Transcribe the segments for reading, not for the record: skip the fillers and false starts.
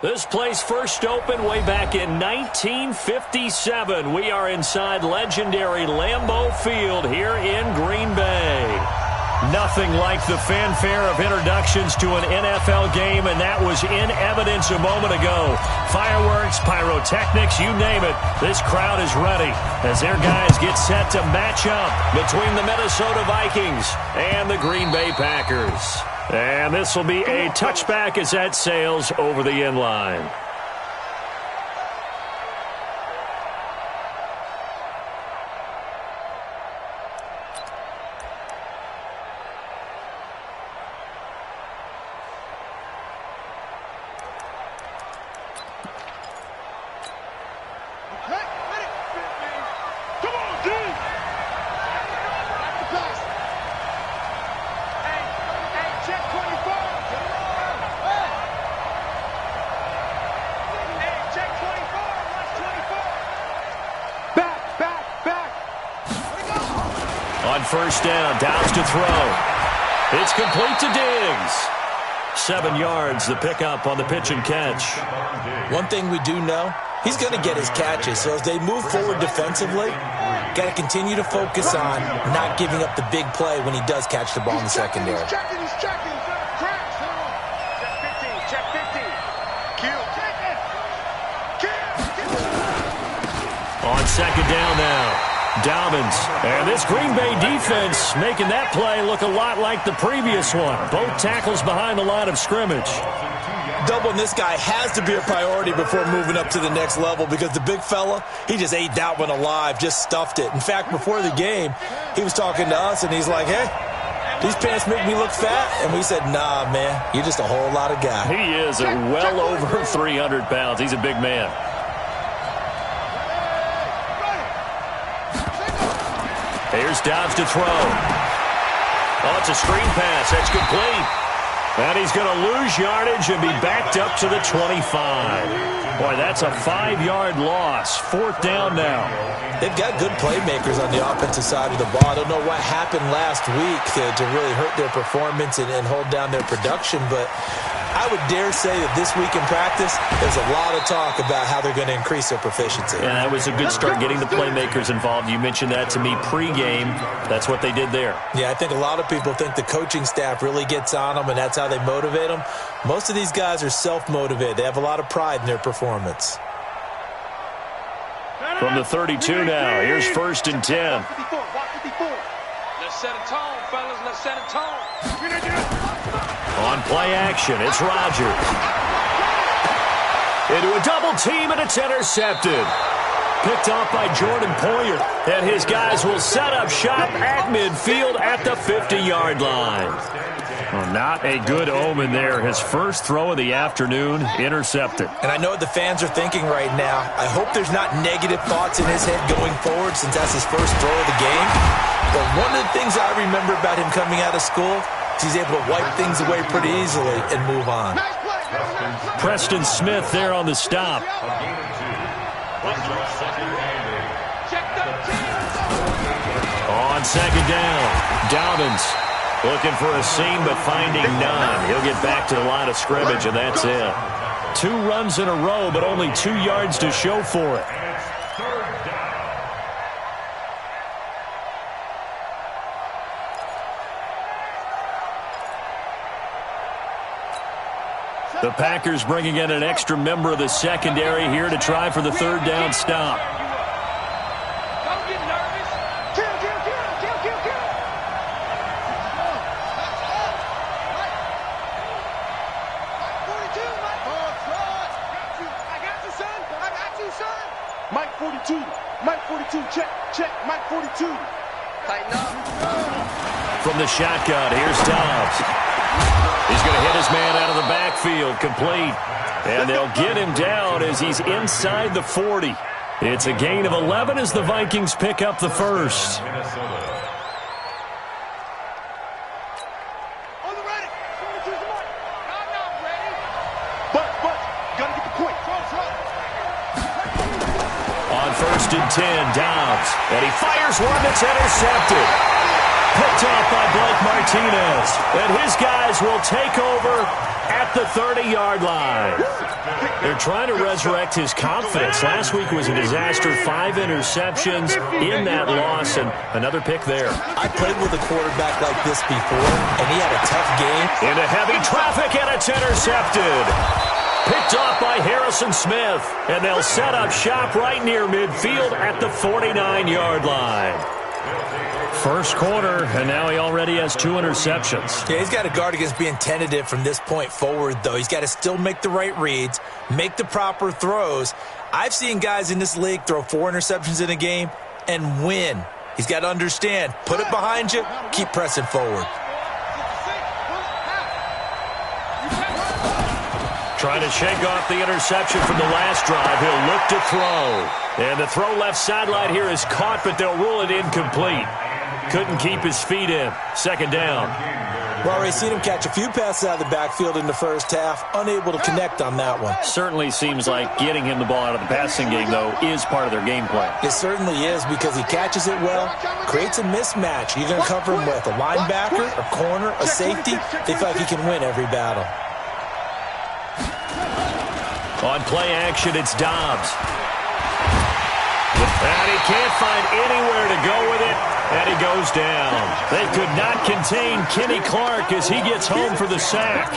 This place first opened way back in 1957. We are inside legendary Lambeau Field here in Green Bay. Nothing like the fanfare of introductions to an NFL game, and that was in evidence a moment ago. Fireworks, pyrotechnics, you name it. This crowd is ready as their guys get set to match up between the Minnesota Vikings and the Green Bay Packers. And this will be a touchback as that sails over the end line. On first down, Downs to throw. It's complete to Diggs. 7 yards, the pickup on the pitch and catch. One thing we do know, he's going to get his catches. So as they move forward defensively, got to continue to focus on not giving up the big play when he does catch the ball in the secondary. He's checking. Check 15. On second down now. Dobbins. And this Green Bay defense making that play look a lot like the previous one. Both tackles behind the line of scrimmage. Doubling this guy has to be a priority before moving up to the next level because the big fella, he just ate that one alive, just stuffed it. In fact, before the game, he was talking to us, and he's like, hey, these pants make me look fat. And we said, nah, man, you're just a whole lot of guy. He is well over 300 pounds. He's a big man. Here's Dobbs to throw. Oh, it's a screen pass. That's complete. And he's going to lose yardage and be backed up to the 25. Boy, that's a 5-yard loss. 4th down now. They've got good playmakers on the offensive side of the ball. I don't know what happened last week to really hurt their performance and hold down their production, but I would dare say that this week in practice, there's a lot of talk about how they're going to increase their proficiency. Yeah, that was a good start getting the playmakers involved. You mentioned that to me pregame. That's what they did there. Yeah, I think a lot of people think the coaching staff really gets on them, and that's how they motivate them. Most of these guys are self-motivated. They have a lot of pride in their performance. From the 32 now, here's 1st and 10. Let's set a tone, fellas. Let's set a tone. On play action, it's Rodgers. Into a double team, and it's intercepted. Picked off by Jordan Poyer. And his guys will set up shop at midfield at the 50-yard line. Well, not a good omen there. His first throw of the afternoon, intercepted. And I know what the fans are thinking right now. I hope there's not negative thoughts in his head going forward since that's his first throw of the game. But one of the things I remember about him coming out of school, he's able to wipe things away pretty easily and move on. Preston Smith there on the stop. On second down, Dobbins looking for a seam but finding none. He'll get back to the line of scrimmage, and that's it. 2 runs in a row, but only 2 yards to show for it. The Packers bringing in an extra member of the secondary here to try for the 3rd down stop. Don't get nervous. Kill. Mike 42. Mike 42. Check. Mike 42. Tighten up. From the shotgun, here's Dobbs. He's going to hit his man out of the backfield, complete. And they'll get him down as he's inside the 40. It's a gain of 11 as the Vikings pick up the first. On the ready. I'm not ready. But, got to get the point. On 1st and 10, Downs. And he fires one that's intercepted. Picked off by Blake Martinez. And his guys will take over at the 30-yard line. They're trying to resurrect his confidence. Last week was a disaster. 5 interceptions in that loss, and another pick there. I played with a quarterback like this before, and he had a tough game. Into heavy traffic, and it's intercepted. Picked off by Harrison Smith, and they'll set up shop right near midfield at the 49-yard line. First quarter, and now he already has 2 interceptions. Yeah, he's got to guard against being tentative from this point forward, though. He's got to still make the right reads, make the proper throws. I've seen guys in this league throw 4 interceptions in a game and win. He's got to understand, put it behind you, keep pressing forward. Trying to shake off the interception from the last drive. He'll look to throw. And the throw left sideline here is caught, but they'll rule it incomplete. Couldn't keep his feet in. Second down. Well, we've seen him catch a few passes out of the backfield in the first half. Unable to connect on that one. Certainly seems like getting him the ball out of the passing game, though, is part of their game plan. It certainly is, because he catches it well, creates a mismatch. You're going to cover him with a linebacker, a corner, a safety. They feel like he can win every battle. On play action, it's Dobbs. And he can't find anywhere to go with it, and he goes down. They could not contain Kenny Clark as he gets home for the sack.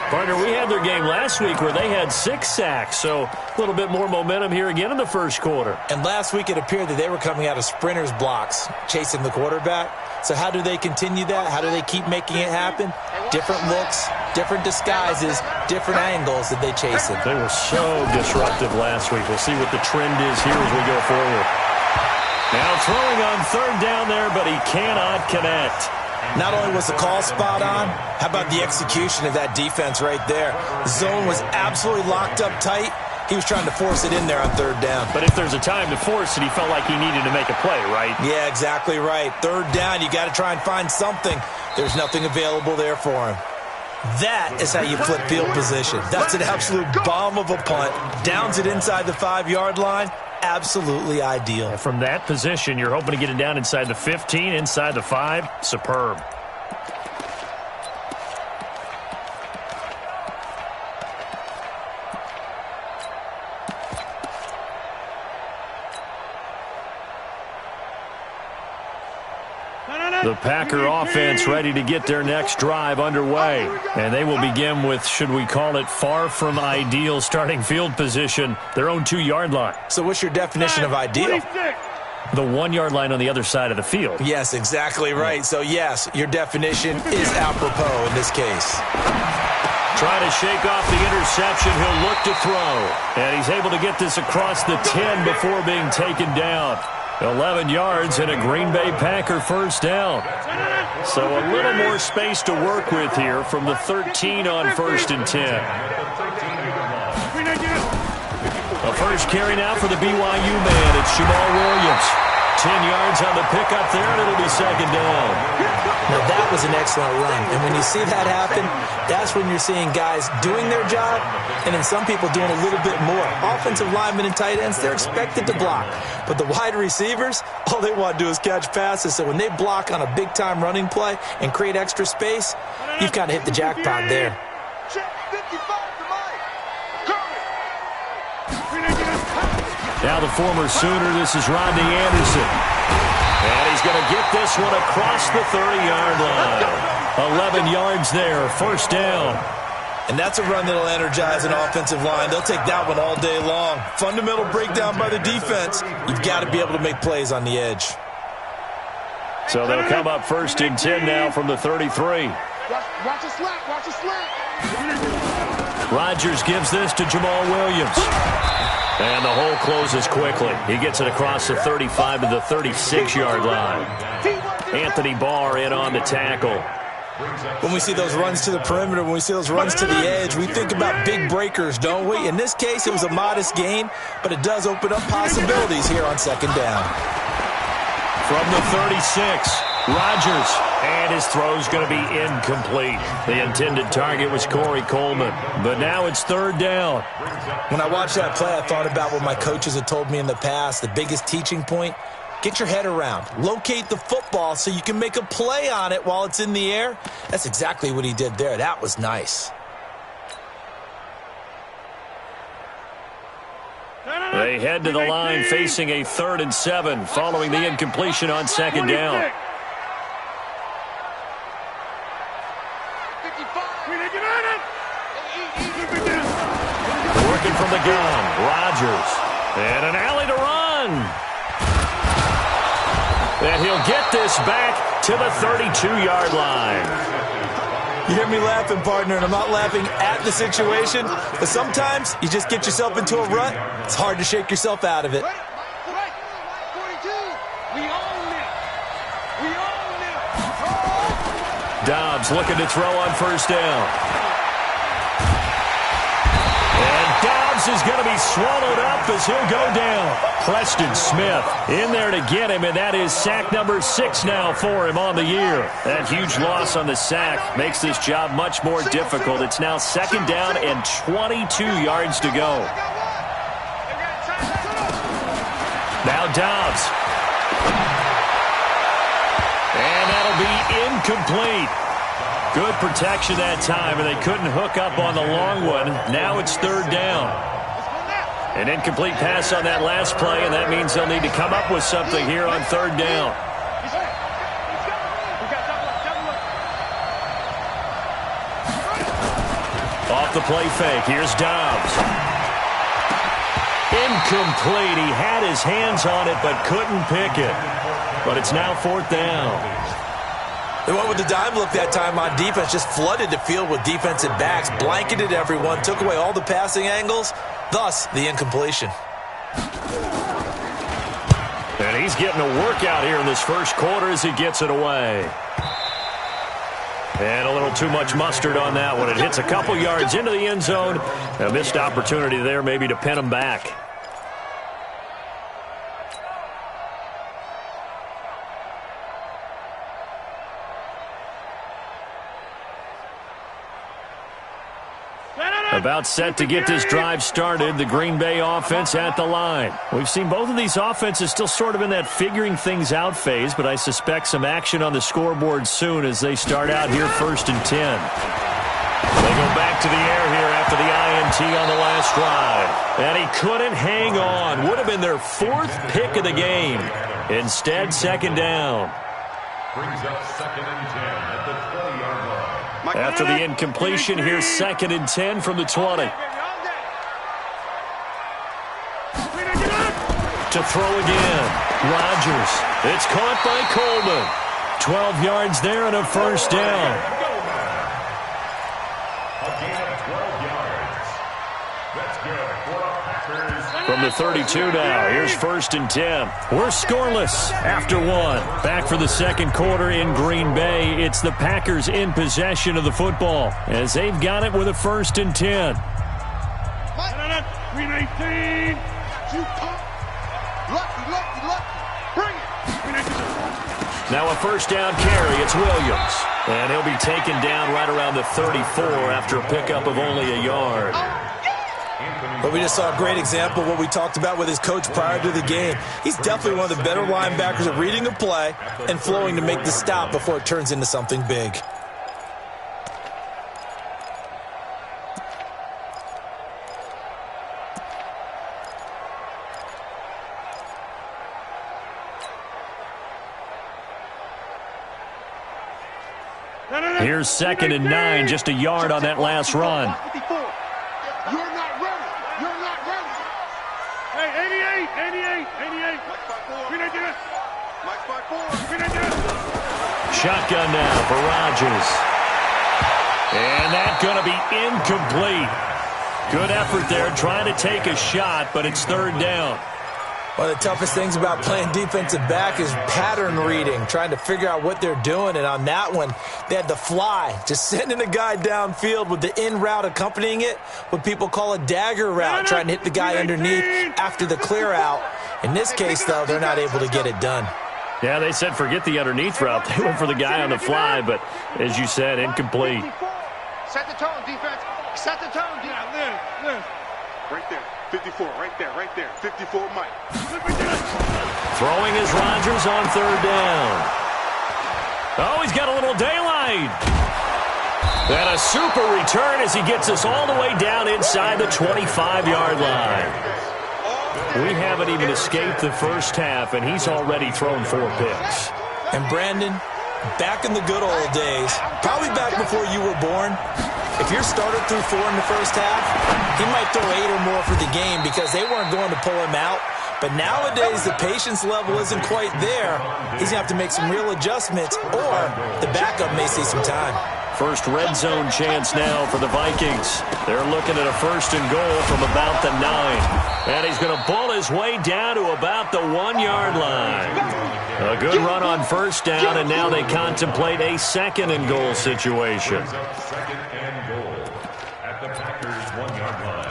Partner, we had their game last week where they had 6 sacks, so a little bit more momentum here again in the first quarter. And last week it appeared that they were coming out of sprinters blocks, chasing the quarterback. So how do they continue that? How do they keep making it happen? Different looks, different disguises, different angles that they chase it. They were so disruptive last week. We'll see what the trend is here as we go forward. Now throwing on third down there, but he cannot connect. Not only was the call spot on, how about the execution of that defense right there? The zone was absolutely locked up tight. He was trying to force it in there on third down. But if there's a time to force it, he felt like he needed to make a play, right? Yeah, exactly right. Third down, you got to try and find something. There's nothing available there for him. That is how you flip field position. That's an absolute bomb of a punt. Downs it inside the 5-yard line. Absolutely ideal. From that position, you're hoping to get it down inside the 15, inside the 5. Superb. The Packer offense ready to get their next drive underway. And they will begin with, should we call it, far from ideal starting field position, their own 2-yard line. So what's your definition of ideal? The 1-yard line on the other side of the field. Yes, exactly right. So, yes, your definition is apropos in this case. Trying to shake off the interception. He'll look to throw. And he's able to get this across the 10 before being taken down. 11 yards and a Green Bay Packer first down. So a little more space to work with here from the 13 on 1st and 10. A first carry now for the BYU man. It's Jamal Williams. 10 yards on the pickup there, and it'll be second down. Now, that was an excellent run. And when you see that happen, that's when you're seeing guys doing their job and then some people doing a little bit more. Offensive linemen and tight ends, they're expected to block. But the wide receivers, all they want to do is catch passes. So when they block on a big-time running play and create extra space, you've kind of hit the jackpot there. Now the former Sooner, this is Rodney Anderson. And he's going to get this one across the 30-yard line. 11 yards there, first down. And that's a run that'll energize an offensive line. They'll take that one all day long. Fundamental breakdown by the defense. You've got to be able to make plays on the edge. So they'll come up 1st and 10 now from the 33. Watch the slack, watch the slack. Rodgers gives this to Jamal Williams. And the hole closes quickly. He gets it across the 35 to the 36-yard line. Anthony Barr in on the tackle. When we see those runs to the perimeter, when we see those runs to the edge, we think about big breakers, don't we? In this case, it was a modest gain, but it does open up possibilities here on second down. From the 36, Rodgers, and his throw's going to be incomplete. The intended target was Corey Coleman, but now it's third down. When I watched that play, I thought about what my coaches had told me in the past. The biggest teaching point, Get your head around. Locate the football so you can make a play on it while it's in the air. That's exactly what he did there. That was nice. They head to the line facing a 3rd and 7 following the incompletion on 2nd down. Working from the gun, Rodgers. And an alley to run. And he'll get this back to the 32-yard line. You hear me laughing, partner, and I'm not laughing at the situation, but sometimes you just get yourself into a rut. It's hard to shake yourself out of it. Dobbs looking to throw on 1st down. Dobbs is going to be swallowed up as he'll go down. Preston Smith in there to get him, and that is sack number 6 now for him on the year. That huge loss on the sack makes this job much more difficult. It's now 2nd down and 22 yards to go. Now Dobbs. And that'll be incomplete. Good protection that time, and they couldn't hook up on the long one. Now it's 3rd down. An incomplete pass on that last play, and that means they'll need to come up with something here on 3rd down. Off the play fake, here's Dobbs. Incomplete. He had his hands on it but couldn't pick it. But it's now 4th down. They went with the dime look that time on defense, just flooded the field with defensive backs, blanketed everyone, took away all the passing angles, thus the incompletion. And he's getting a workout here in this first quarter as he gets it away. And a little too much mustard on that one. It hits a couple yards into the end zone. A missed opportunity there maybe to pin him back. About set to get this drive started, the Green Bay offense at the line. We've seen both of these offenses still sort of in that figuring things out phase, but I suspect some action on the scoreboard soon as they start out here 1st and 10. They go back to the air here after the INT on the last drive. And he couldn't hang on. Would have been their 4th pick of the game. Instead, 2nd down. Brings up 2nd and 10 at the 20-yard line. After the incompletion, here's 2nd and 10 from the 20. To throw again. Rodgers. It's caught by Coleman. 12 yards there and a 1st down. A gain of 12 yards. That's good for the Packers. From the 32 now, here's 1st and 10. We're scoreless after 1. Back for the 2nd quarter in Green Bay. It's the Packers in possession of the football as they've got it with a 1st and 10. 319. Lucky. Bring it. Now a 1st down carry. It's Williams. And he'll be taken down right around the 34 after a pickup of only a yard. But we just saw a great example of what we talked about with his coach prior to the game. He's definitely one of the better linebackers at reading a play and flowing to make the stop before it turns into something big. Here's 2nd and 9, just a yard on that last run. Shotgun now for Rodgers. And that's going to be incomplete. Good effort there trying to take a shot, but it's 3rd down. One of the toughest things about playing defensive back is pattern reading, trying to figure out what they're doing. And on that one, they had the fly, just sending a guy downfield with the in route accompanying it, what people call a dagger route, trying to hit the guy underneath after the clear out. In this case, though, they're not able to get it done. Yeah, they said forget the underneath route. They went for the guy on the fly, but as you said, incomplete. Set the tone, defense. Set the tone, defense. Live. Right there. 54, right there. 54, Mike. Throwing is Rodgers on third down. Oh, he's got a little daylight. And a super return as he gets us all the way down inside the 25-yard line. We haven't even escaped the first half, and he's already thrown 4 picks. And Brandon, back in the good old days, probably back before you were born, if your starter threw 4 in the first half, he might throw 8 or more for the game because they weren't going to pull him out. But nowadays, the patience level isn't quite there. He's going to have to make some real adjustments, or the backup may see some time. First red zone chance now for the Vikings. They're looking at a 1st and goal from about the 9. And he's going to bull his way down to about the 1-yard line. A good run on 1st down, and now they contemplate a 2nd and goal situation. 2nd and goal at the Packers' 1-yard line.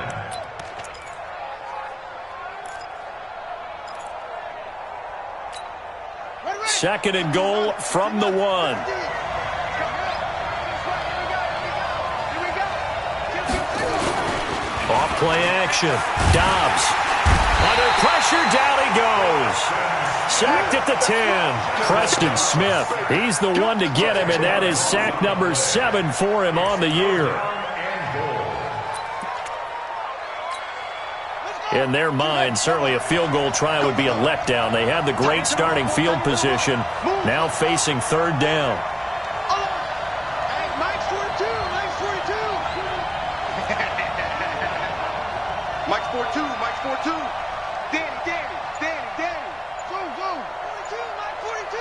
Second and goal from the 1. Off play action. Dobbs. Under pressure, down he goes. Sacked at the 10. Preston Smith. He's the one to get him, and that is sack number 7 for him on the year. In their mind, certainly a field goal try would be a letdown. They had the great starting field position, now facing 3rd down. Mike's 4-2, Mike's 4-2. Danny. Go. 42, Mike 42.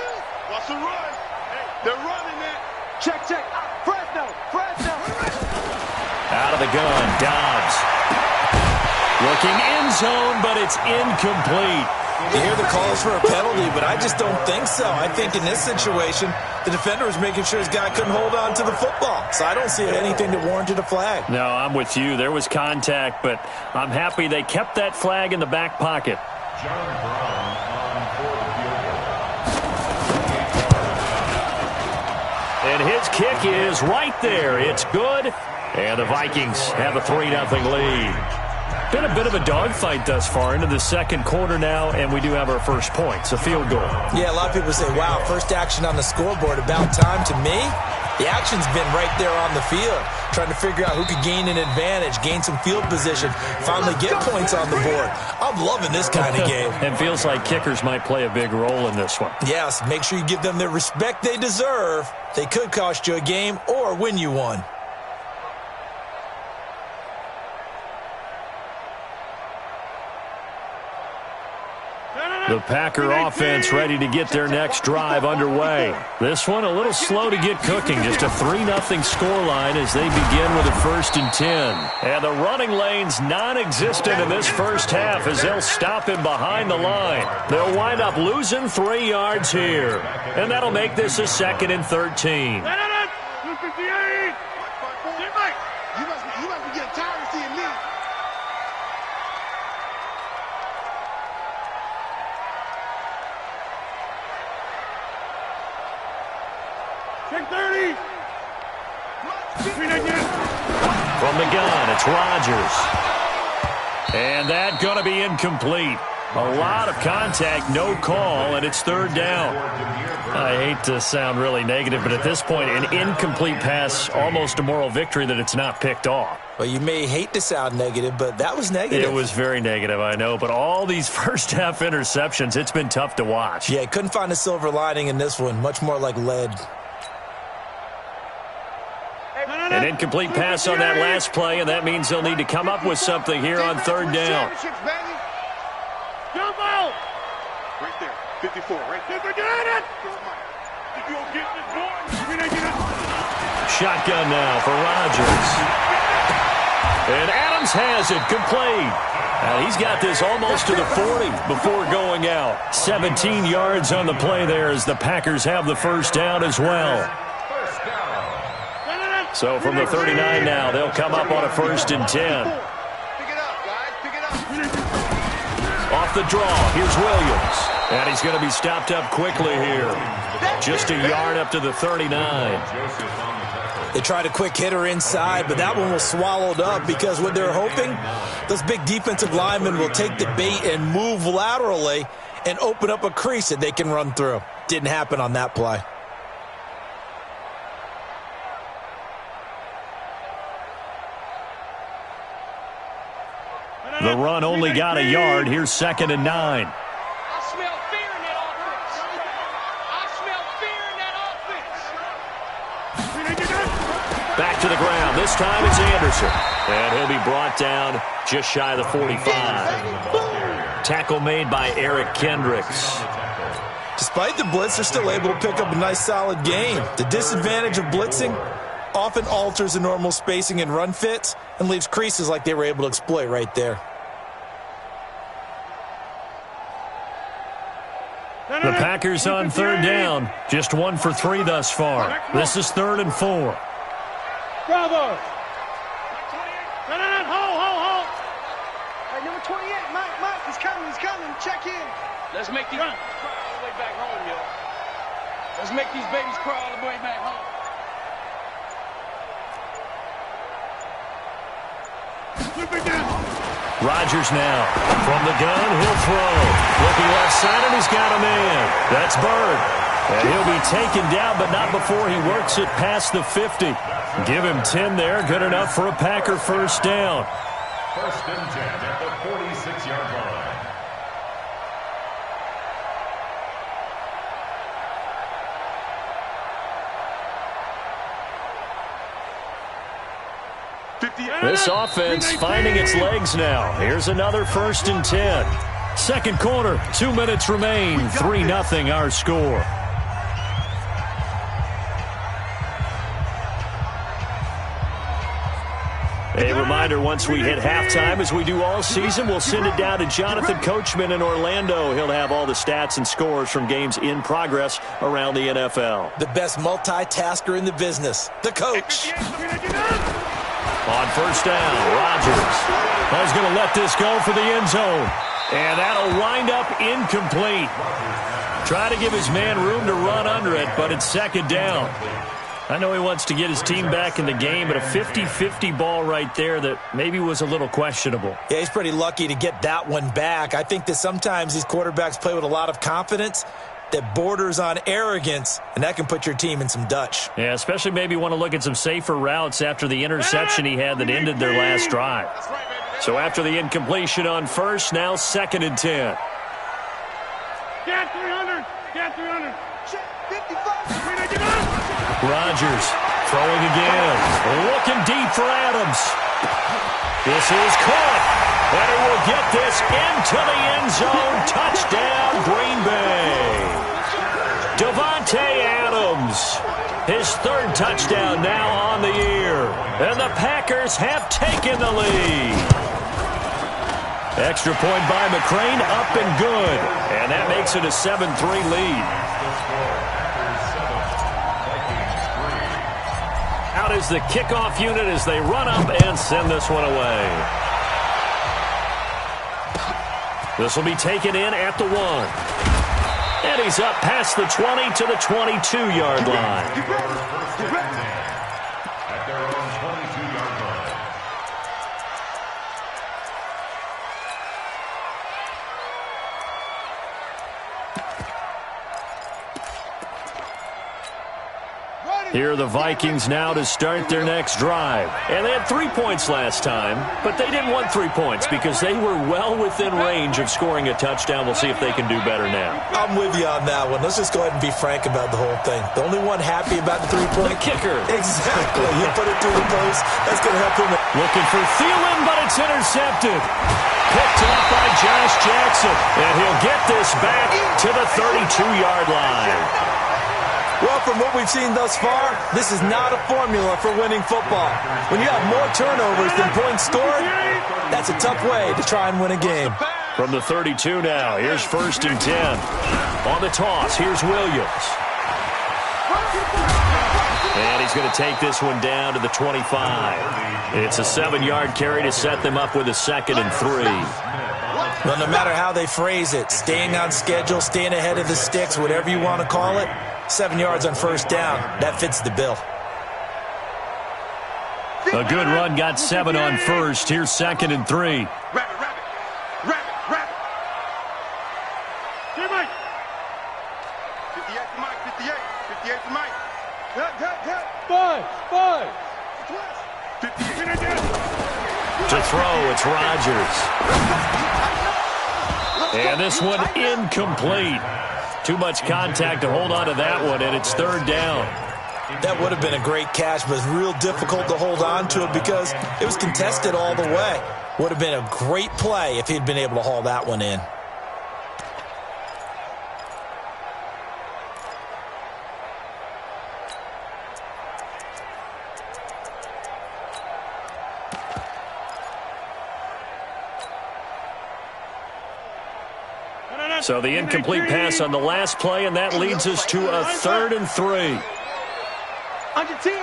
What's the run? Hey, they're running it. Check. Fresno. Out of the gun, Dobbs. Looking end zone, but it's incomplete. You hear the calls for a penalty, but I just don't think so. I think in this situation, the defender was making sure his guy couldn't hold on to the football. So I don't see anything that warranted a flag. No, I'm with you. There was contact, but I'm happy they kept that flag in the back pocket. John Brown on for the field goal. And his kick is right there. It's good. And the Vikings have a 3-0 lead. Been a bit of a dogfight thus far into the 2nd quarter now, and we do have our first points, a field goal. Yeah, a lot of people say, wow, first action on the scoreboard, about time. To me, the action's been right there on the field, trying to figure out who could gain an advantage, gain some field position, finally get points on the board. I'm loving this kind of game. And feels like kickers might play a big role in this one. Yes, make sure you give them the respect they deserve. They could cost you a game or win you one. The Packer offense ready to get their next drive underway. This one a little slow to get cooking. Just a 3-0 scoreline as they begin with a 1st and 10. And the running lane's non-existent in this first half as they'll stop him behind the line. They'll wind up losing 3 yards here. And that'll make this a 2nd and 13. You must be getting tired of seeing me. Check 30. From the gun, it's Rodgers. And that's going to be incomplete. A lot of contact, no call, and it's 3rd down. I hate to sound really negative, but at this point, an incomplete pass, almost a moral victory that it's not picked off. Well, you may hate to sound negative, but that was negative. It was very negative, I know, but all these first-half interceptions, it's been tough to watch. Yeah, couldn't find a silver lining in this one, much more like lead. An incomplete pass on that last play, and that means they'll need to come up with something here on 3rd down. Jump out! Right there, 54, right there. Get it! If you don't get this boy, Shotgun now for Rodgers. And Adams has it complete. He's got this almost to the 40 before going out. 17 yards on the play there as the Packers have the 1st down as well. So from the 39 now, they'll come up on a 1st and 10. Pick it up, guys. Pick it up. Off the draw, here's Williams. And he's going to be stopped up quickly here. Just a yard up to the 39. They tried a quick hitter inside, but that one was swallowed up because what they're hoping, those big defensive linemen will take the bait and move laterally and open up a crease that they can run through. Didn't happen on that play. The run only got a yard. Here's 2nd and 9. I smell fear in that offense. I smell fear in that offense. Back to the ground. This time it's Anderson. And he'll be brought down just shy of the 45. Tackle made by Eric Kendricks. Despite the blitz, they're still able to pick up a nice, solid gain. The disadvantage of blitzing often alters the normal spacing and run fits and leaves creases like they were able to exploit right there. The Packers on 3rd down. Just 1 for 3 thus far. This is 3rd and 4. Bravo. Hold. Hey, number 28, Mike, he's coming. Check in. Let's make these babies cry all the way back home, yo. Let's make these babies cry all the way back home. Rodgers now. From the gun, he'll throw. Looking left side, and he's got a man. That's Bird. And he'll be taken down, but not before he works it past the 50. Give him 10 there. Good enough for a Packer first down. 1st and 10 at the 46-yard line. This offense finding its legs now. Here's another 1st and 10. 2nd quarter, 2 minutes remain. 3-0 our score. A reminder, once we hit halftime, as we do all season, we'll send it down to Jonathan Coachman in Orlando. He'll have all the stats and scores from games in progress around the NFL. The best multitasker in the business, the coach. On 1st down, Rodgers. He's going to let this go for the end zone. And that'll wind up incomplete. Try to give his man room to run under it, but it's 2nd down. I know he wants to get his team back in the game, but a 50-50 ball right there that maybe was a little questionable. Yeah, he's pretty lucky to get that one back. I think that sometimes these quarterbacks play with a lot of confidence that borders on arrogance, and that can put your team in some Dutch. Yeah, especially maybe want to look at some safer routes after the interception he had that ended their last drive. So after the incompletion on 1st, now 2nd and 10. Get 300. 55. Rodgers throwing again. Looking deep for Adams. This is caught. And he will get this into the end zone. Touchdown, Green Bay. Davante Adams. His 3rd touchdown now on the year. And the Packers have taken the lead. Extra point by McCrane, up and good. And that makes it a 7-3 lead. Out is the kickoff unit as they run up and send this one away. This will be taken in at the 1. And he's up past the 20 to the 22-yard line. At their own 22-yard line. Here are the Vikings now to start their next drive. And they had 3 points last time, but they didn't want 3 points because they were well within range of scoring a touchdown. We'll see if they can do better now. I'm with you on that one. Let's just go ahead and be frank about the whole thing. The only one happy about the 3-point. The kicker. Exactly. You put it through the post. That's going to help him. Looking for Thielen, but it's intercepted. Picked up by Josh Jackson. And he'll get this back to the 32-yard line. Well, from what we've seen thus far, this is not a formula for winning football. When you have more turnovers than points scored, that's a tough way to try and win a game. From the 32 now, here's 1st and 10. On the toss, here's Williams. And he's going to take this one down to the 25. It's a 7-yard carry to set them up with a 2nd and 3. Well, no matter how they phrase it, staying on schedule, staying ahead of the sticks, whatever you want to call it, 7 yards on 1st down, that fits the bill. A good run got 7 on 1st. Here's 2nd and 3. Here, Mike. 58 for Mike. 58. 58 for Mike. Five. 58. To throw, it's Rodgers. And this one incomplete. Too much contact to hold on to that one, and it's third down. That would have been a great catch, but it's real difficult to hold on to it because it was contested all the way. Would have been a great play if he'd been able to haul that one in. So the incomplete pass on the last play, and that leads us to a 3rd and 3. Under 10.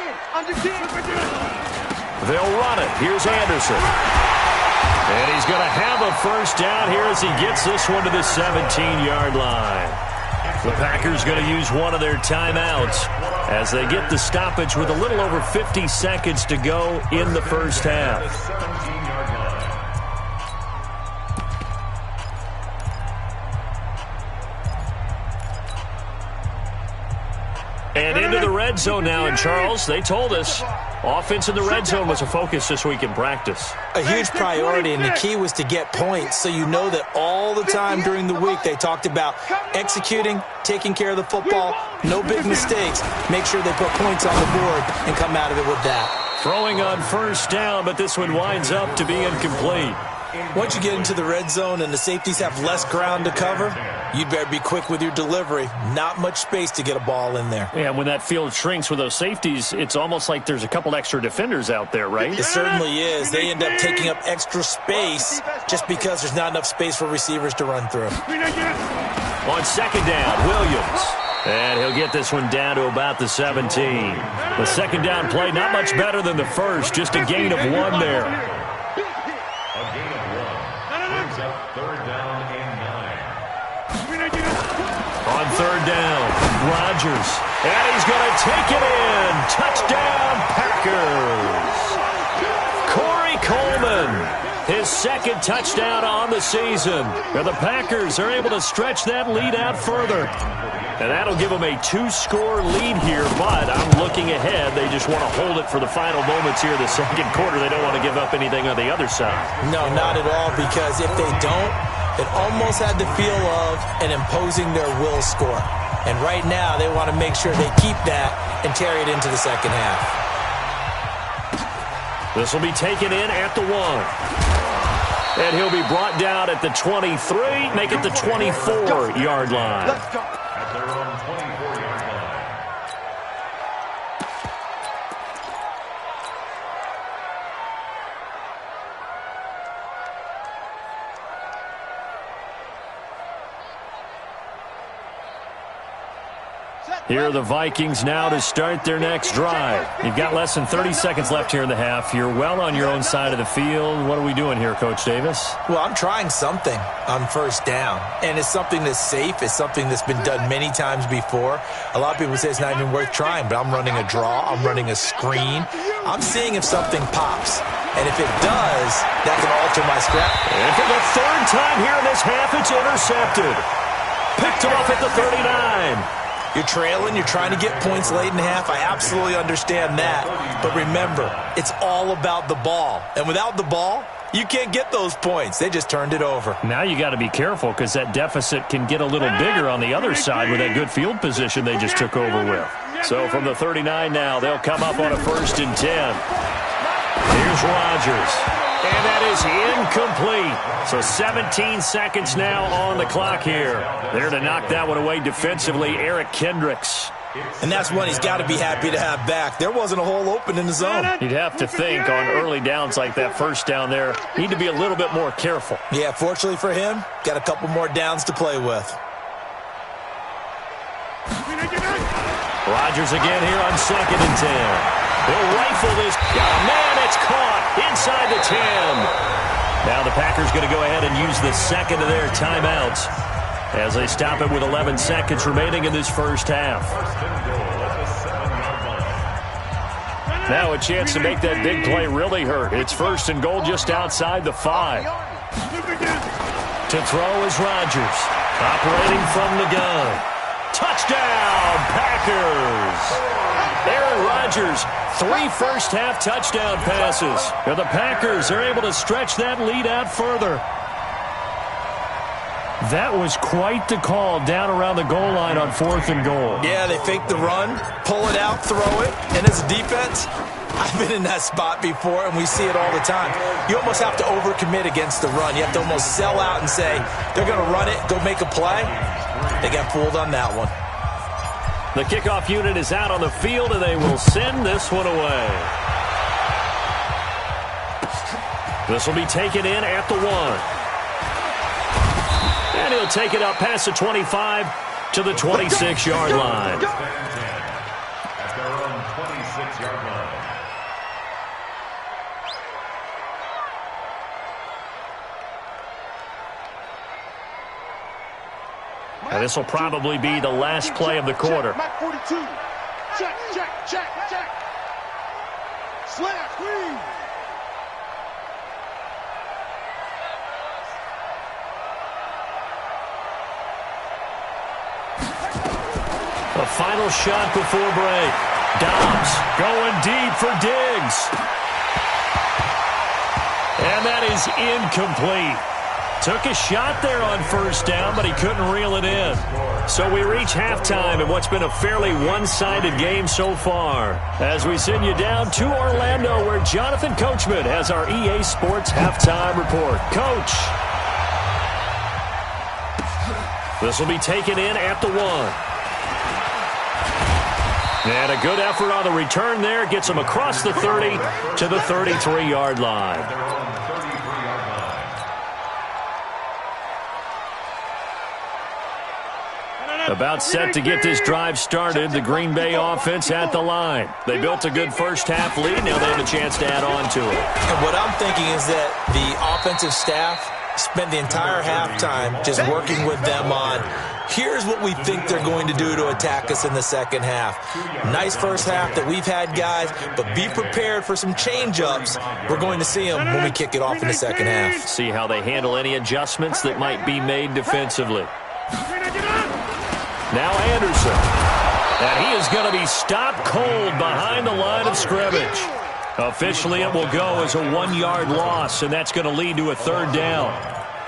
They'll run it. Here's Anderson. And he's going to have a first down here as he gets this one to the 17-yard line. The Packers going to use one of their timeouts as they get the stoppage with a little over 50 seconds to go in the first half. And into the red zone now, and Charles, they told us offense in the red zone was a focus this week in practice. A huge priority, and the key was to get points, so you know that all the time during the week they talked about executing, taking care of the football, no big mistakes, make sure they put points on the board and come out of it with that. Throwing on first down, but this one winds up to be incomplete. Once you get into the red zone and the safeties have less ground to cover, you'd better be quick with your delivery. Not much space to get a ball in there. Yeah, when that field shrinks with those safeties, it's almost like there's a couple extra defenders out there, right? It certainly is. They end up taking up extra space just because there's not enough space for receivers to run through. On second down, Williams. And he'll get this one down to about the 17. The second down play, not much better than the first, just a gain of 1 there. On third down, Rodgers. And he's going to take it in. Touchdown, Packers. Corey Coleman, his second touchdown on the season. And the Packers are able to stretch that lead out further. And that'll give them a 2-score lead here, but I'm looking ahead. They just want to hold it for the final moments here in the second quarter. They don't want to give up anything on the other side. No, not at all, because if they don't, it almost had the feel of an imposing their will score. And right now, they want to make sure they keep that and carry it into the second half. This will be taken in at the 1. And he'll be brought down at the 23, make it the 24-yard line. Let's go. At their own 24-yard line. Here are the Vikings now to start their next drive. You've got less than 30 seconds left here in the half. You're well on your own side of the field. What are we doing here, Coach Davis? Well, I'm trying something on first down, and it's something that's safe. It's something that's been done many times before. A lot of people say it's not even worth trying, but I'm running a draw. I'm running a screen. I'm seeing if something pops, and if it does, that can alter my strategy. And for the third time here in this half, it's intercepted. Picked off at the 39. You're trailing, you're trying to get points late in half. I absolutely understand that. But remember, it's all about the ball. And without the ball, you can't get those points. They just turned it over. Now you got to be careful because that deficit can get a little bigger on the other side with that good field position they just took over with. So from the 39 now, they'll come up on a 1st and 10. Here's Rodgers. And that is incomplete. So 17 seconds now on the clock here. There to knock that one away defensively, Eric Kendricks. And that's one he's got to be happy to have back. There wasn't a hole open in the zone. You'd have to think on early downs like that first down there, need to be a little bit more careful. Yeah, fortunately for him, got a couple more downs to play with. Rodgers again here on 2nd and 10. He'll rifle this. Oh, man, it's caught inside the 10. Now the Packers going to go ahead and use the second of their timeouts as they stop it with 11 seconds remaining in this first half. Now a chance to make that big play really hurt. It's 1st and goal just outside the 5. To throw is Rodgers. Operating from the gun. Touchdown, Packers! Aaron Rodgers, 3 first-half touchdown passes. And the Packers are able to stretch that lead out further. That was quite the call down around the goal line on 4th and goal. Yeah, they fake the run, pull it out, throw it, and as a defense, I've been in that spot before, and we see it all the time. You almost have to overcommit against the run. You have to almost sell out and say, they're going to run it, go make a play. They got fooled on that one. The kickoff unit is out on the field, and they will send this one away. This will be taken in at the 1. And he'll take it up past the 25 to the 26-yard line. At their own 26-yard line. Now this will probably be the last play of the quarter. Mike 42. Check. Slap, squeeze. A final shot before break. Dobbs going deep for Diggs. And that is incomplete. Took a shot there on first down, but he couldn't reel it in. So we reach halftime in what's been a fairly one-sided game so far. As we send you down to Orlando, where Jonathan Coachman has our EA Sports halftime report. Coach. This will be taken in at the 1. And a good effort on the return there. Gets him across the 30 to the 33-yard line. About set to get this drive started. The Green Bay offense at the line. They built a good first-half lead. Now they have a chance to add on to it. And what I'm thinking is that the offensive staff spent the entire halftime just working with them on, here's what we think they're going to do to attack us in the second half. Nice first half that we've had, guys, but be prepared for some change-ups. We're going to see them when we kick it off in the second half. See how they handle any adjustments that might be made defensively. Now Anderson. And he is going to be stopped cold behind the line of scrimmage. Officially, it will go as a 1-yard loss, and that's going to lead to a 3rd down.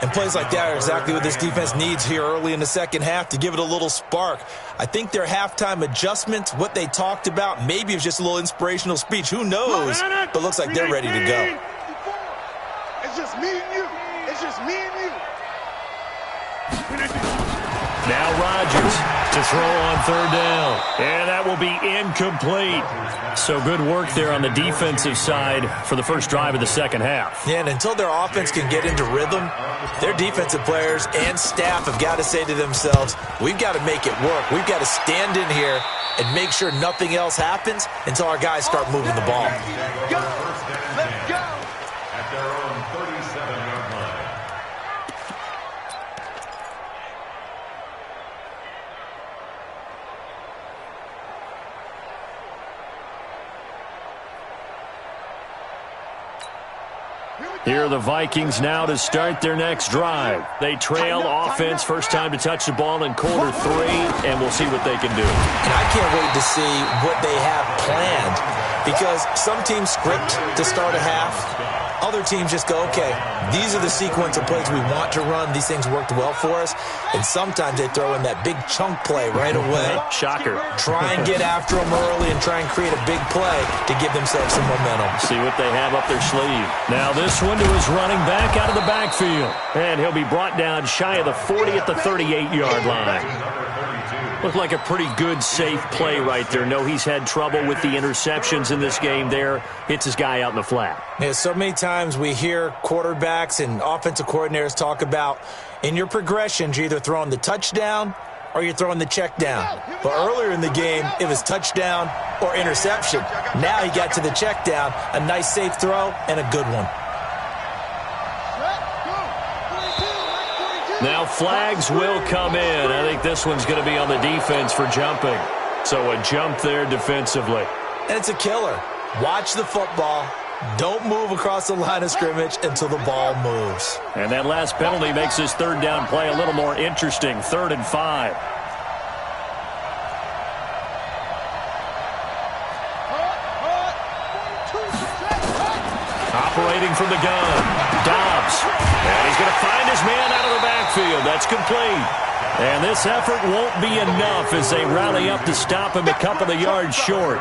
And plays like that are exactly what this defense needs here early in the second half to give it a little spark. I think their halftime adjustments, what they talked about, maybe it was just a little inspirational speech. Who knows? But looks like they're ready to go. It's just me and you. It's just me and you. Now Rodgers to throw on 3rd down. And that will be incomplete. So good work there on the defensive side for the first drive of the second half. Yeah, and until their offense can get into rhythm, their defensive players and staff have got to say to themselves, we've got to make it work. We've got to stand in here and make sure nothing else happens until our guys start moving the ball. Let's go. At their own 37-yard line. Here are the Vikings now to start their next drive. They trail offense, first time to touch the ball in quarter 3, and we'll see what they can do. And I can't wait to see what they have planned, because some teams script to start a half. Other teams just go, okay, these are the sequence of plays we want to run. These things worked well for us. And sometimes they throw in that big chunk play right away. Shocker. Try and get after them early and try and create a big play to give themselves some momentum. See what they have up their sleeve. Now this one to his running back out of the backfield. And he'll be brought down shy of the 40 at the 38-yard line. Looked like a pretty good, safe play right there. No, he's had trouble with the interceptions in this game there. Hits his guy out in the flat. Yeah, so many times we hear quarterbacks and offensive coordinators talk about in your progressions, you're either throwing the touchdown or you're throwing the check down. But earlier in the game, it was touchdown or interception. Now he got to the check down, a nice safe throw, and a good one. Now flags will come in. I think this one's going to be on the defense for jumping. So a jump there defensively. And it's a killer. Watch the football, Don't move across the line of scrimmage until the ball moves. And that last penalty makes this third down play a little more interesting. 3rd and 5. Operating from the gun, Dobbs. And he's going to find his man out of the backfield. That's complete. And this effort won't be enough as they rally up to stop him a couple of yards short.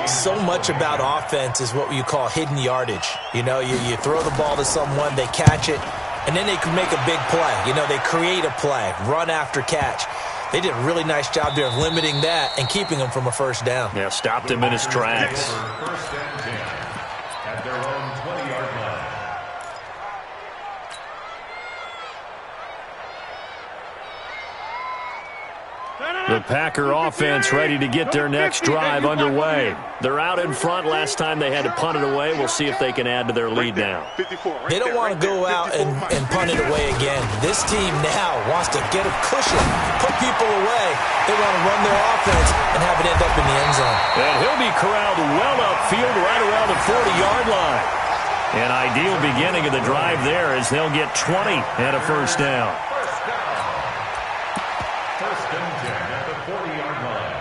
So much about offense is what you call hidden yardage. You know, you throw the ball to someone, they catch it, and then they can make a big play. You know, they create a play, run after catch. They did a really nice job there of limiting that and keeping him from a first down. Yeah, stopped him in his tracks. First and 10 at their own 20-yard line. The Packer offense ready to get their next drive underway. They're out in front. Last time they had to punt it away. We'll see if they can add to their lead now. They don't want to go out and punt it away again. This team now wants to get a cushion, put people away. They want to run their offense and have it end up in the end zone. And he'll be corralled well upfield right around the 40-yard line. An ideal beginning of the drive there as they'll get 20 and a first down. First and 10 at the 40-yard line.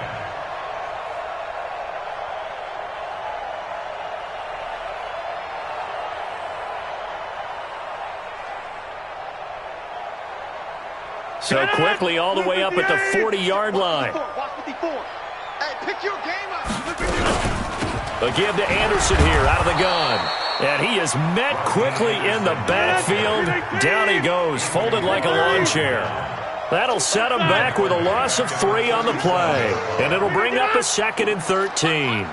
So quickly all the way up at the 40-yard line. Hey, pick your game up. A give to Anderson here out of the gun. And he is met quickly in the backfield. Down he goes, folded like a lawn chair. That'll set him back with a loss of 3 on the play. And it'll bring up a 2nd and 13.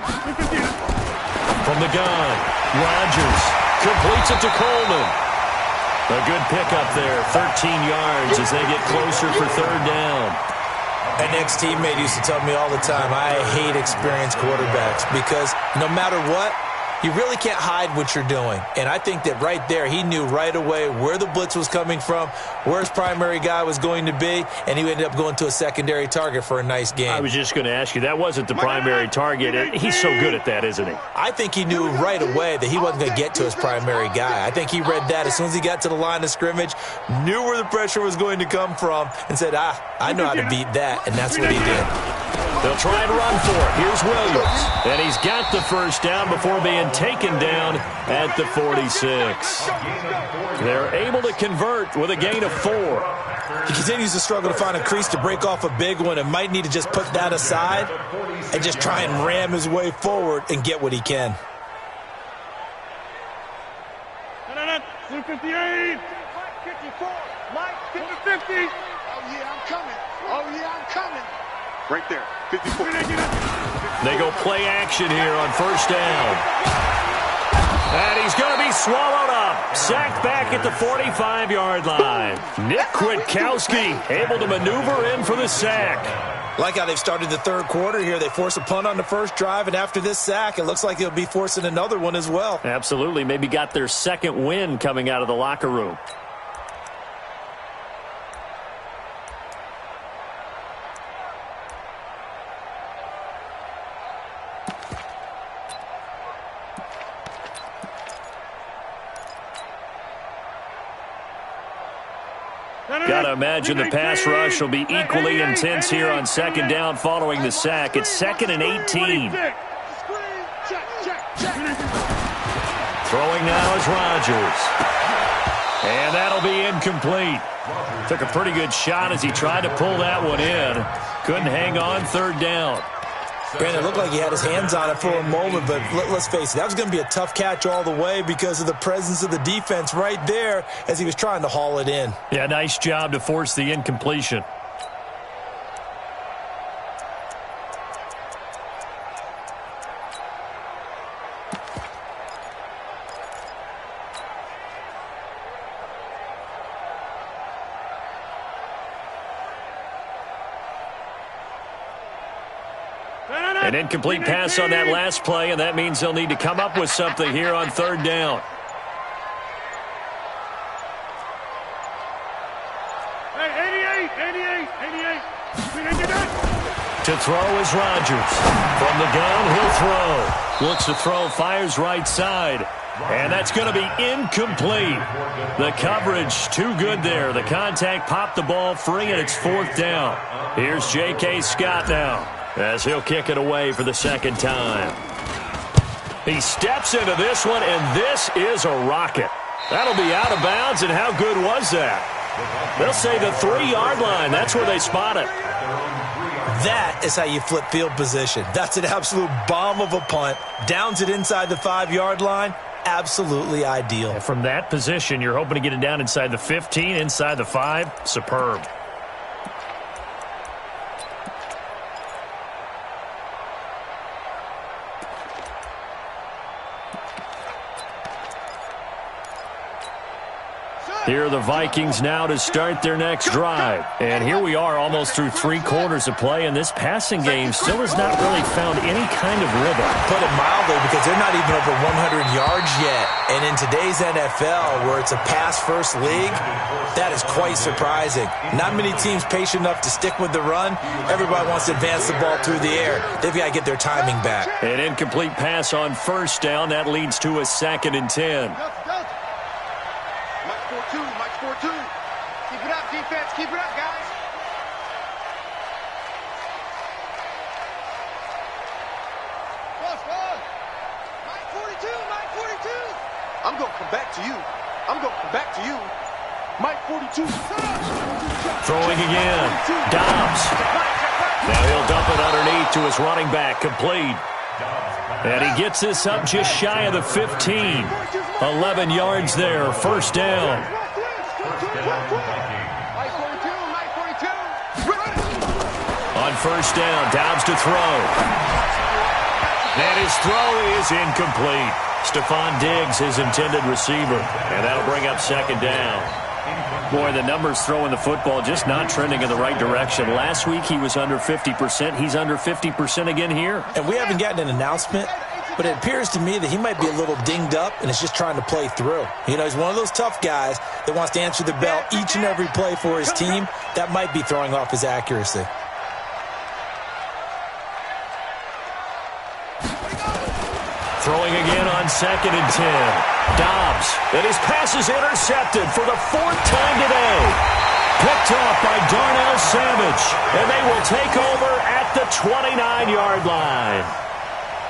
From the gun, Rodgers completes it to Coleman. A good pickup there, 13 yards as they get closer for 3rd down. An ex-teammate used to tell me all the time, I hate experienced quarterbacks because no matter what, you really can't hide what you're doing. And I think that right there, he knew right away where the blitz was coming from, where his primary guy was going to be, and he ended up going to a secondary target for a nice game. I was just going to ask you, that wasn't the primary target. He's so good at that, isn't he? I think he knew right away that he wasn't going to get to his primary guy. I think he read that as soon as he got to the line of scrimmage, knew where the pressure was going to come from, and said, I know how to beat that, and that's what he did. They'll try and run for it. Here's Williams. And he's got the first down before being taken down at the 46. They're able to convert with a gain of 4. He continues to struggle to find a crease to break off a big one and might need to just put that aside and just try and ram his way forward and get what he can. 58. 54. Mike, 50. Oh, yeah, I'm coming. Oh, yeah, I'm coming. Right there, 54. They go play action here on first down. And he's going to be swallowed up. Sacked back at the 45-yard line. Nick Kwiatkowski able to maneuver in for the sack. Like how they've started the third quarter here. They force a punt on the first drive, and after this sack, it looks like they'll be forcing another one as well. Absolutely. Maybe got their second win coming out of the locker room. Got to imagine the pass rush will be equally intense here on second down following the sack. It's 2nd and 18. Throwing now is Rodgers. And that'll be incomplete. Took a pretty good shot as he tried to pull that one in. Couldn't hang on 3rd down. Brandon, it looked like he had his hands on it for a moment, but let's face it, that was going to be a tough catch all the way because of the presence of the defense right there as he was trying to haul it in. Yeah, nice job to force the incompletion. An incomplete pass on that last play, and that means they'll need to come up with something here on 3rd down. Hey, 88. To throw is Rodgers. From the gun, he'll throw. Looks to throw, fires right side. And that's going to be incomplete. The coverage too good there. The contact popped the ball free, and it's 4th down. Here's J.K. Scott now as he'll kick it away for the second time. He steps into this one, and this is a rocket. That'll be out of bounds, and how good was that? They'll say the 3-yard line. That's where they spot it. That is how you flip field position. That's an absolute bomb of a punt. Downs it inside the 5-yard line. Absolutely ideal. And from that position, you're hoping to get it down inside the 15, inside the 5. Superb. Here are the Vikings now to start their next drive. And here we are almost through 3 quarters of play, and this passing game still has not really found any kind of rhythm. Put it mildly, because they're not even over 100 yards yet. And in today's NFL, where it's a pass-first league, that is quite surprising. Not many teams patient enough to stick with the run. Everybody wants to advance the ball through the air. They've got to get their timing back. An incomplete pass on 1st down. That leads to a 2nd and 10. Keep it up, defense. Keep it up, guys. Mike 42, Mike 42. I'm going to come back to you. Mike 42. Throwing again. Dobbs. Now he'll dump it underneath to his running back. Complete. And he gets this up just shy of the 15. 11 yards there. 1st down. On 1st down, Dobbs to throw. And his throw is incomplete. Stephon Diggs, his intended receiver. And that'll bring up 2nd down. Boy, the numbers throwing the football just not trending in the right direction. Last week he was under 50%. He's under 50% again here. And we haven't gotten an announcement, but it appears to me that he might be a little dinged up and is just trying to play through. You know, he's one of those tough guys that wants to answer the bell each and every play for his team. That might be throwing off his accuracy. Throwing again on 2nd and 10. Dobbs, and his pass is intercepted for the 4th time today. Picked off by Darnell Savage, and they will take over at the 29-yard line.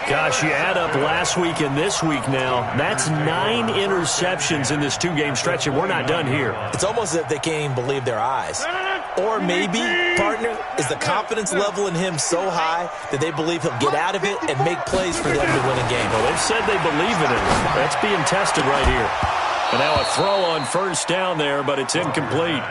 Gosh, you add up last week and this week now, that's 9 interceptions in this 2-game stretch, and we're not done here. It's almost as if they can't even believe their eyes. Or maybe, partner, is the confidence level in him so high that they believe he'll get out of it and make plays for them to win a game. Well, they've said they believe in him. That's being tested right here. And now a throw on 1st down there, but it's incomplete.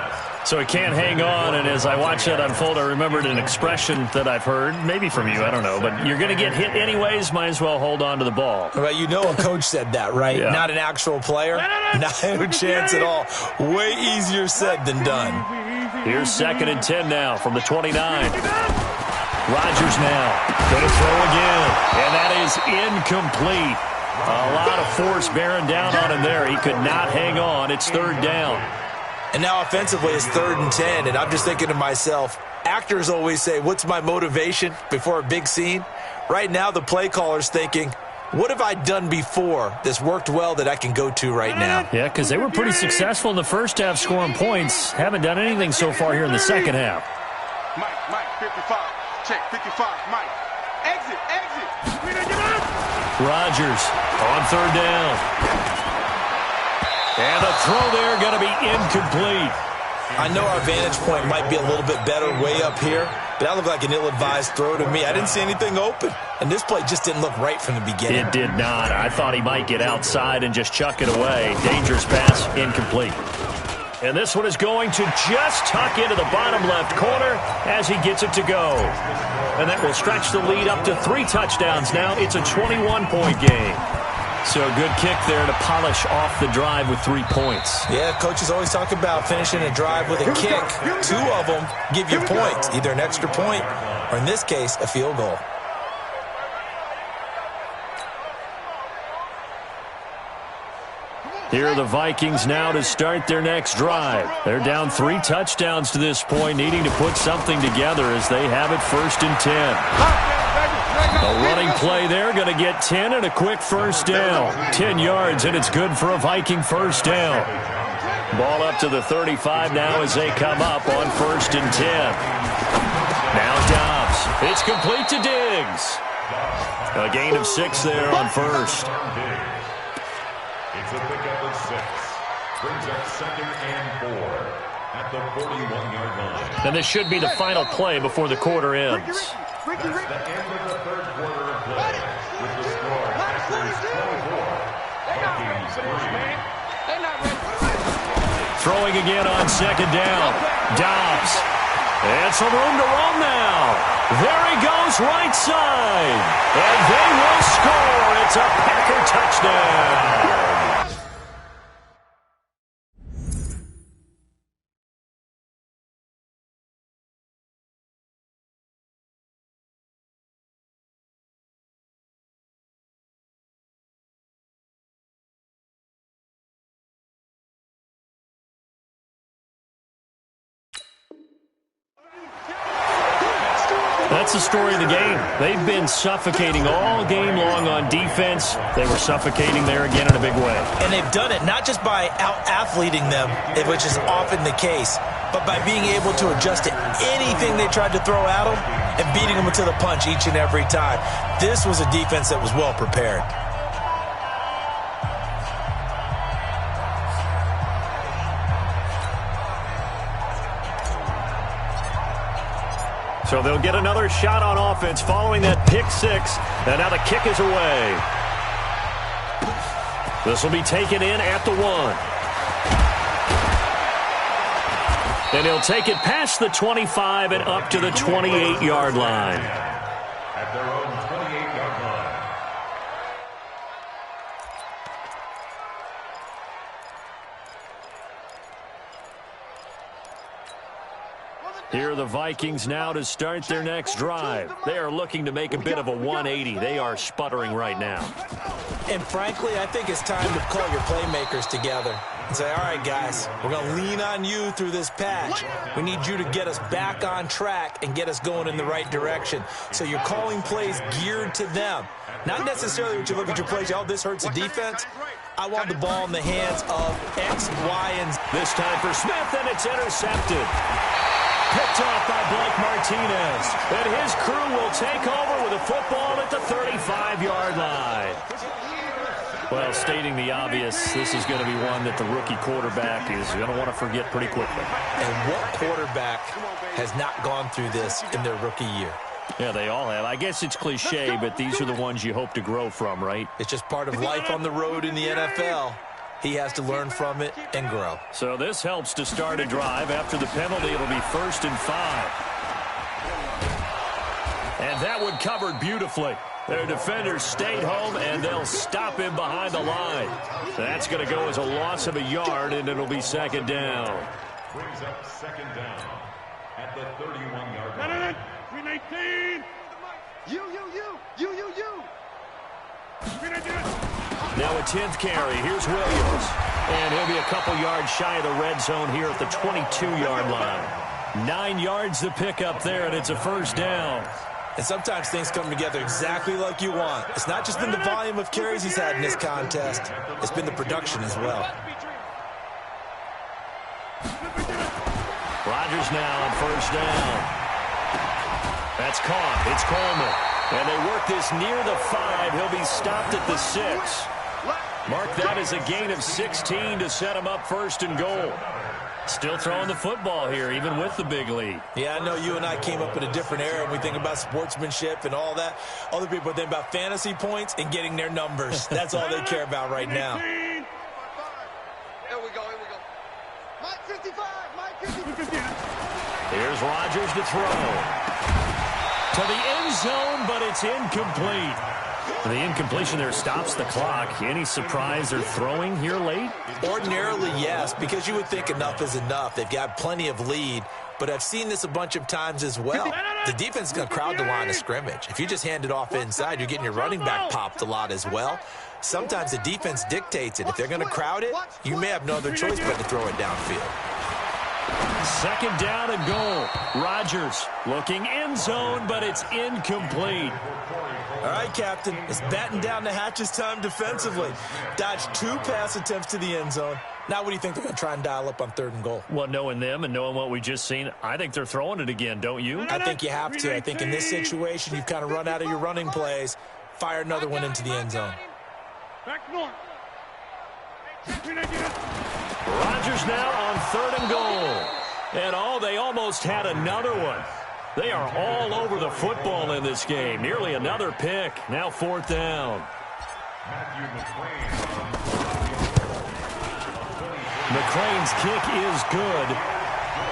So he can't hang on, and as I watch that unfold, I remembered an expression that I've heard, maybe from you, I don't know, but you're going to get hit anyways, might as well hold on to the ball. Well, you know a coach said that, right? Yeah. Not an actual player. No chance at all. Way easier said than done. Here's 2nd and 10 now from the 29. Rodgers now going to throw again, and that is incomplete. A lot of force bearing down on him there. He could not hang on. It's 3rd down. And now offensively it's 3rd and 10, and I'm just thinking to myself, actors always say, what's my motivation before a big scene? Right now the play caller's thinking, what have I done before that's worked well that I can go to right now? Yeah, because they were pretty successful in the first half scoring points. Haven't done anything so far here in the second half. Mike, 55. Check, 55. Mike. Exit. Rodgers on 3rd down. And the throw there going to be incomplete. I know our vantage point might be a little bit better way up here, but that looked like an ill-advised throw to me. I didn't see anything open, and this play just didn't look right from the beginning. It did not. I thought he might get outside and just chuck it away. Dangerous pass, incomplete. And this one is going to just tuck into the bottom left corner as he gets it to go. And that will stretch the lead up to 3 touchdowns now. It's a 21-point game. So a good kick there to polish off the drive with 3 points. Yeah, coaches always talk about finishing a drive with a kick. 2 of them give you points, either an extra point or, in this case, a field goal. Here are the Vikings now to start their next drive. They're down 3 touchdowns to this point, needing to put something together as they have it 1st and 10. A running play there, going to get 10 and a quick first down. 10 yards, and it's good for a Viking first down. Ball up to the 35 now as they come up on 1st and 10. Now Dobbs. It's complete to Diggs. A gain of 6 there on first. It's a pickup of 6. Brings up 2nd and 4 at the 41-yard line. And this should be the final play before the quarter ends. That's the end of the 3rd quarter of play. With the score, Packers 24. Vikings 3. They're not ready. Throwing again on 2nd down. Dobbs. And some room to roam now. There he goes, right side. And they will score. It's a Packer touchdown. That's the story of the game. They've been suffocating all game long on defense. They were suffocating there again in a big way. And they've done it not just by out-athleting them, which is often the case, but by being able to adjust to anything they tried to throw at them and beating them to the punch each and every time. This was a defense that was well prepared. So they'll get another shot on offense following that pick 6. And now the kick is away. This will be taken in at the 1. And he'll take it past the 25 and up to the 28-yard line. At their own 28-yard line. Here are the Vikings now to start their next drive. They are looking to make a bit of a 180. They are sputtering right now. And frankly, I think it's time to call your playmakers together and say, all right, guys, we're going to lean on you through this patch. We need you to get us back on track and get us going in the right direction. So you're calling plays geared to them. Not necessarily when you look at your plays, oh, this hurts the defense. I want the ball in the hands of X, Y, and Z. This time for Smith, and it's intercepted. Picked off by Blake Martinez. And his crew will take over with a football at the 35-yard line. Well, stating the obvious, this is going to be one that the rookie quarterback is going to want to forget pretty quickly. And what quarterback has not gone through this in their rookie year? Yeah, they all have. I guess it's cliche, but these are the ones you hope to grow from, right? It's just part of life on the road in the NFL. He has to learn from it and grow. So this helps to start a drive. After the penalty, it'll be 1st and 5. And that one covered beautifully. Their defenders stayed home, and they'll stop him behind the line. That's going to go as a loss of a yard, and it'll be 2nd down. Brings up 2nd down at the 31-yard line. 319. You. Now a 10th carry. Here's Williams. And he'll be a couple yards shy of the red zone here at the 22-yard line. 9 yards to pick up there, and it's a 1st down. And sometimes things come together exactly like you want. It's not just been the volume of carries he's had in this contest. It's been the production as well. Rodgers now on 1st down. That's caught. It's Coleman. And they work this near the 5. He'll be stopped at the 6. Mark that as a gain of 16 to set him up 1st and goal. Still throwing the football here, even with the big lead. Yeah, I know you and I came up in a different era when we think about sportsmanship and all that. Other people think about fantasy points and getting their numbers. That's all they care about right now. Here we go. Mike 55, Mike 55. Here's Rodgers to throw. To the end zone, but it's incomplete. The incompletion there stops the clock. Any surprise they're throwing here late? Ordinarily, yes, because you would think enough is enough. They've got plenty of lead, but I've seen this a bunch of times as well. The defense is going to crowd the line of scrimmage. If you just hand it off inside, you're getting your running back popped a lot as well. Sometimes the defense dictates it. If they're going to crowd it, you may have no other choice but to throw it downfield. Second down and goal. Rodgers looking end zone, but it's incomplete. All right, Captain, it's batten down the hatches time defensively. Dodged 2 pass attempts to the end zone. Now what do you think they're going to try and dial up on 3rd and goal? Well, knowing them and knowing what we just seen, I think they're throwing it again, don't you? I think you have to. I think in this situation, you've kind of run out of your running plays. Fire another one into the end zone. Back north. Rodgers now on 3rd and goal. And they almost had another one. They are all over the football in this game. Nearly another pick. Now 4th down. McClain's kick is good.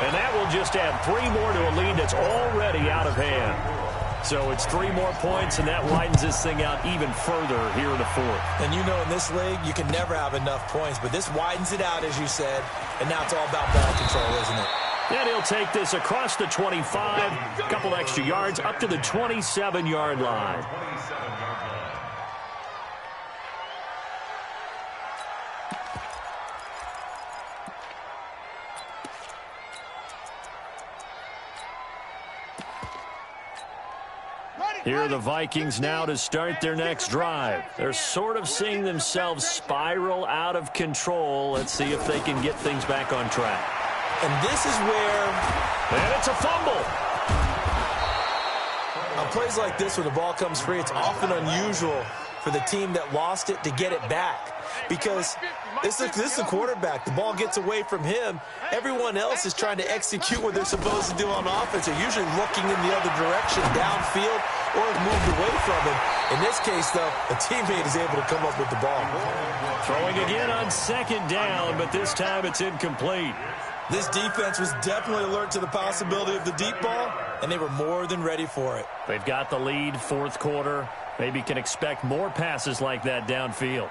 And that will just add 3 more to a lead that's already out of hand. So it's 3 more points, and that widens this thing out even further here in the 4th. And you know in this league, you can never have enough points, but this widens it out, as you said, and now it's all about ball control, isn't it? And he'll take this across the 25, a couple extra yards, up to the 27-yard line. Here are the Vikings now to start their next drive. They're sort of seeing themselves spiral out of control. Let's see if they can get things back on track. And this is where... And it's a fumble. On plays like this, when the ball comes free, it's often unusual for the team that lost it to get it back. Because this is the quarterback. The ball gets away from him. Everyone else is trying to execute what they're supposed to do on offense. They're usually looking in the other direction, downfield, or have moved away from him. In this case, though, a teammate is able to come up with the ball. Throwing again on 2nd down, but this time it's incomplete. This defense was definitely alert to the possibility of the deep ball, and they were more than ready for it. They've got the lead, 4th quarter. Maybe can expect more passes like that downfield.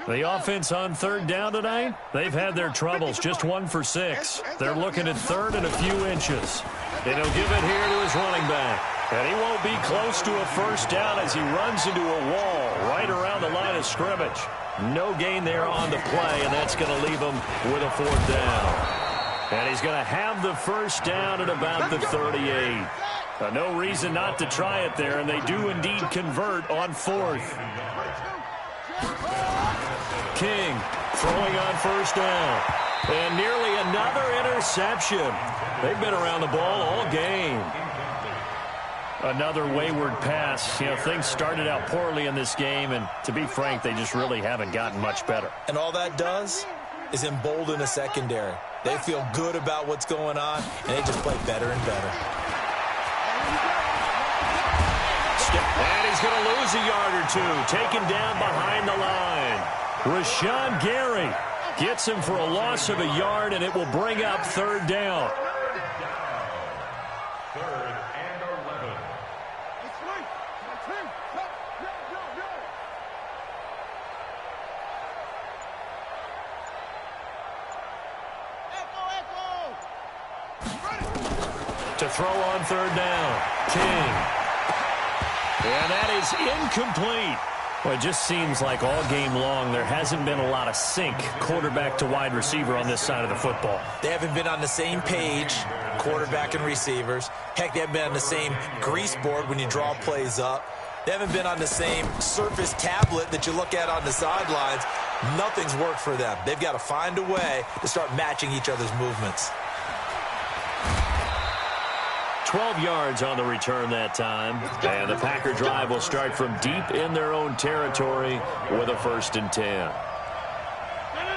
The offense on 3rd down tonight, they've had their troubles, just 1 for 6. They're looking at 3rd and a few inches. And he'll give it here to his running back. And he won't be close to a 1st down as he runs into a wall right around the line of scrimmage. No gain there on the play, and that's going to leave him with a 4th down. And he's going to have the 1st down at about the 38. No reason not to try it there, and they do indeed convert on 4th. King throwing on 1st down. And nearly another interception. They've been around the ball all game. Another wayward pass. You know, things started out poorly in this game, and to be frank, they just really haven't gotten much better. And all that does is embolden a secondary. They feel good about what's going on, and they just play better and better. And he's going to lose a yard or 2. Taken down behind the line. Rashawn Gary gets him for a loss of a yard, and it will bring up 3rd down. 3rd and 11. To throw on 3rd down. King. And that is incomplete. Well, it just seems like all game long there hasn't been a lot of sync quarterback to wide receiver on this side of the football. They haven't been on the same page, quarterback and receivers. Heck, they haven't been on the same grease board when you draw plays up. They haven't been on the same Surface tablet that you look at on the sidelines. Nothing's worked for them. They've got to find a way to start matching each other's movements. 12 yards on the return that time. And the Packer drive will start from deep in their own territory with a 1st and 10.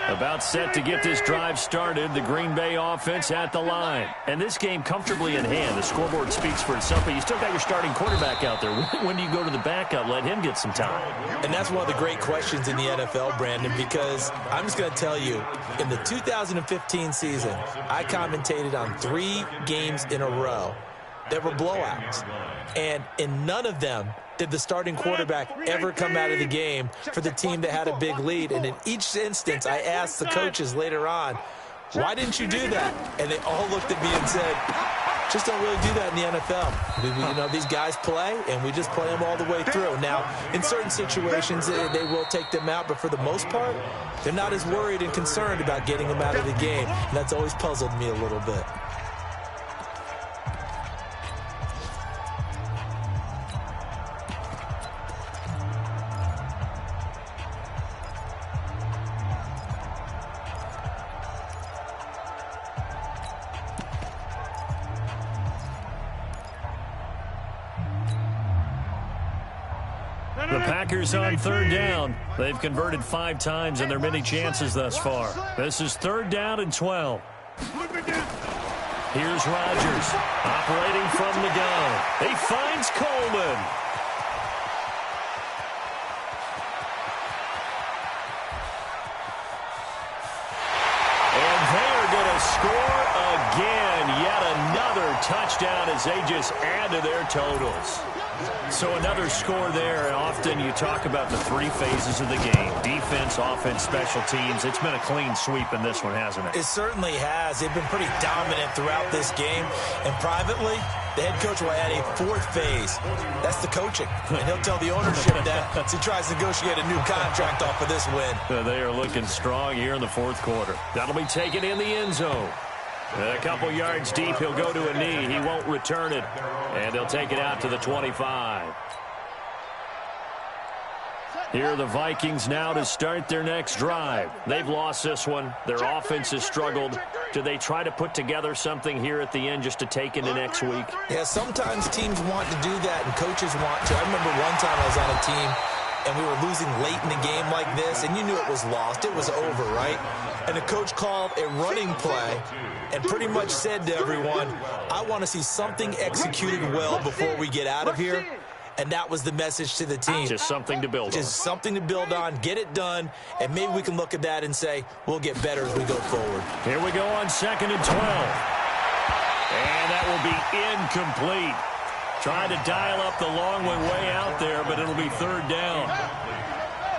About set to get this drive started, the Green Bay offense at the line. And this game comfortably in hand. The scoreboard speaks for itself, but you still got your starting quarterback out there. When do you go to the backup, let him get some time? And that's one of the great questions in the NFL, Brandon, because I'm just going to tell you, in the 2015 season, I commentated on 3 games in a row that were blowouts. And in none of them did the starting quarterback ever come out of the game for the team that had a big lead. And in each instance, I asked the coaches later on, why didn't you do that? And they all looked at me and said, just don't really do that in the NFL. You know, these guys play, and we just play them all the way through. Now, in certain situations, they will take them out, but for the most part, they're not as worried and concerned about getting them out of the game. And that's always puzzled me a little bit. The Packers on third down. They've converted 5 times in their many chances thus far. This is 3rd down and 12. Here's Rodgers operating from the gun. He finds Coleman. And they're going to score again. Yet another touchdown as they just add to their totals. So another score there, and often you talk about the 3 phases of the game. Defense, offense, special teams. It's been a clean sweep in this one, hasn't it? It certainly has. They've been pretty dominant throughout this game. And privately, the head coach will add a 4th phase. That's the coaching. And he'll tell the ownership that as he tries to negotiate a new contract off of this win. They are looking strong here in the 4th quarter. That'll be taken in the end zone. A couple yards deep, he'll go to a knee. He won't return it. And they'll take it out to the 25. Here are the Vikings now to start their next drive. They've lost this one. Their offense has struggled. Do they try to put together something here at the end just to take into next week? Yeah, sometimes teams want to do that and coaches want to. I remember one time I was on a team and we were losing late in the game like this, and you knew it was lost. It was over, right? And the coach called a running play and pretty much said to everyone, I want to see something executed well before we get out of here. And that was the message to the team. Just something to build on. Just something to build on, get it done, and maybe we can look at that and say, we'll get better as we go forward. Here we go on 2nd and 12. And that will be incomplete. Trying to dial up the long one way out there, but it'll be 3rd down.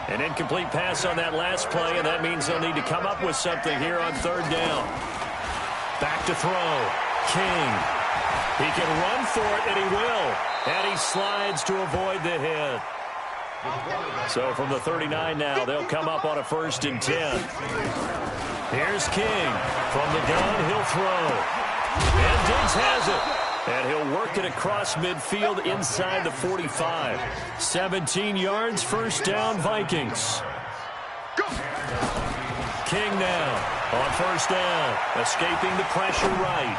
An incomplete pass on that last play, and that means they'll need to come up with something here on 3rd down. Back to throw. King. He can run for it, and he will. And he slides to avoid the hit. So from the 39 now, they'll come up on a 1st and 10. Here's King. From the gun, he'll throw. And Diggs has it. And he'll work it across midfield inside the 45. 17 yards, 1st down, Vikings. King now on 1st down, escaping the pressure right.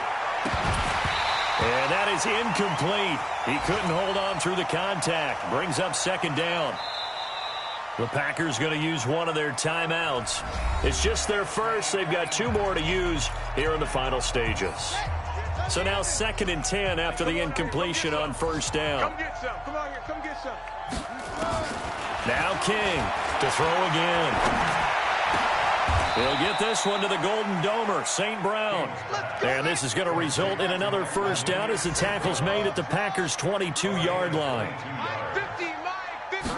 And that is incomplete. He couldn't hold on through the contact. Brings up 2nd down. The Packers going to use one of their timeouts. It's just their first. They've got 2 more to use here in the final stages. So now 2nd and 10 after the incompletion on 1st down. Come get some. Come on here. Come get some. Now King to throw again. He'll get this one to the Golden Domer, St. Brown. And this is going to result in another 1st down as the tackle's made at the Packers' 22-yard line. 50, Mike, 50.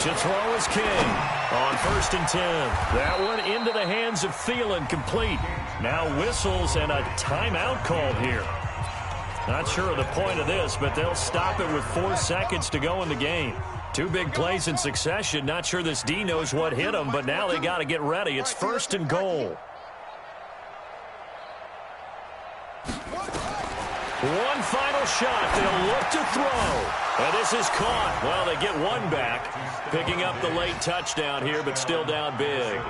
To throw is King on 1st and 10. That one into the hands of Thielen, complete. Now whistles and a timeout called here. Not sure of the point of this, but they'll stop it with 4 seconds to go in the game. 2 big plays in succession. Not sure this D knows what hit them, but now they got to get ready. It's 1st and goal. One final shot. They'll look to throw. And this is caught. Well, they get one back, picking up the late touchdown here, but still down big.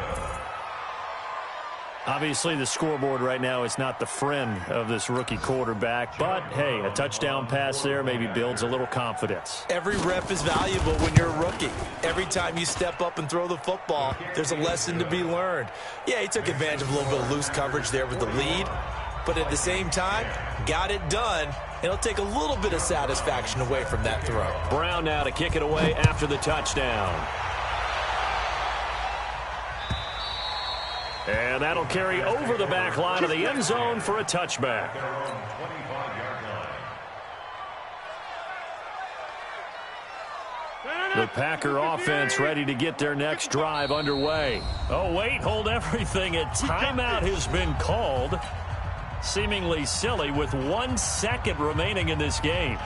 Obviously, the scoreboard right now is not the friend of this rookie quarterback, but, hey, a touchdown pass there maybe builds a little confidence. Every rep is valuable when you're a rookie. Every time you step up and throw the football, there's a lesson to be learned. Yeah, he took advantage of a little bit of loose coverage there with the lead, but at the same time, got it done. It'll take a little bit of satisfaction away from that throw. Brown now to kick it away after the touchdown. And that'll carry over the back line of the end zone for a touchback. The Packer offense ready to get their next drive underway. Oh, wait, hold everything. A timeout has been called. Seemingly silly with 1 second remaining in this game.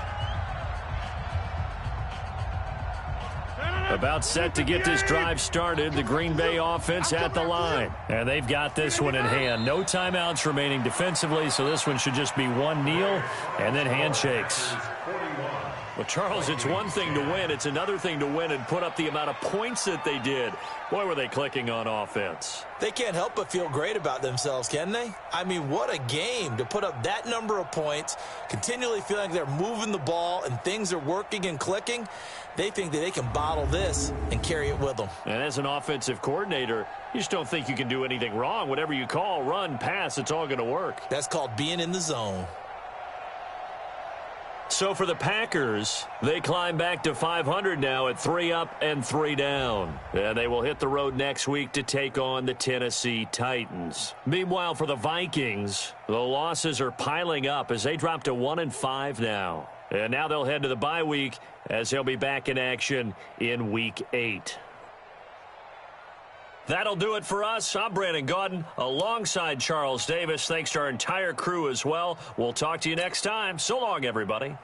About set to get this drive started, the Green Bay offense at the line. And they've got this one in hand. No timeouts remaining defensively, so this one should just be one kneel and then handshakes. Well, Charles, it's one thing to win. It's another thing to win and put up the amount of points that they did. Boy, were they clicking on offense. They can't help but feel great about themselves, can they? I mean, what a game to put up that number of points, continually feeling like they're moving the ball and things are working and clicking. They think that they can bottle this and carry it with them. And as an offensive coordinator, you just don't think you can do anything wrong. Whatever you call, run, pass, it's all going to work. That's called being in the zone. So for the Packers, they climb back to 500 now at 3 up and 3 down. And they will hit the road next week to take on the Tennessee Titans. Meanwhile, for the Vikings, the losses are piling up as they drop to 1-5 now. And now they'll head to the bye week as they'll be back in action in Week 8. That'll do it for us. I'm Brandon Gaudin alongside Charles Davis. Thanks to our entire crew as well. We'll talk to you next time. So long, everybody.